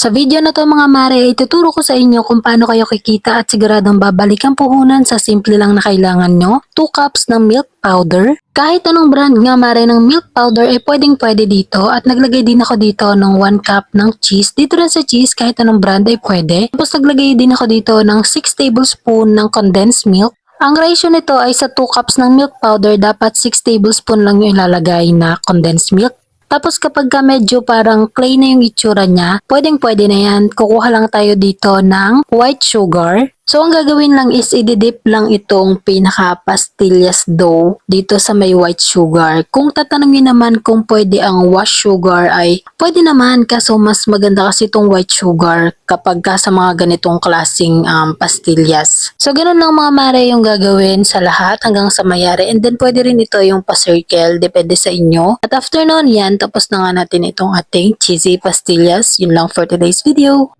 Sa video na to mga mare, ituturo ko sa inyo kung paano kayo kikita at siguradong babalik ang puhunan sa simple lang na kailangan nyo. 2 cups ng milk powder. Kahit anong brand nga mare ng milk powder ay pwede dito at naglagay din ako dito ng 1 cup ng cheese. Dito rin sa cheese kahit anong brand ay pwede. Tapos naglagay din ako dito ng 6 tablespoon ng condensed milk. Ang ratio nito ay sa 2 cups ng milk powder dapat 6 tablespoon lang yung ilalagay na condensed milk. Tapos kapag ka medyo parang clay na yung itsura niya, pwede na yan. Kukuha lang tayo dito ng white sugar. So ang gagawin lang is i-dip lang itong pinaka pastillas dough dito sa may white sugar. Kung tatanungin naman kung pwede ang wash sugar ay pwede naman, kaso mas maganda kasi itong white sugar kapag ka sa mga ganitong klaseng pastillas. So ganun lang mga mare yung gagawin sa lahat hanggang sa mayari, and then pwede rin ito yung pa-circle, depende sa inyo. At after nun yan, tapos na nga natin itong ating cheesy pastillas. Yun lang for today's video.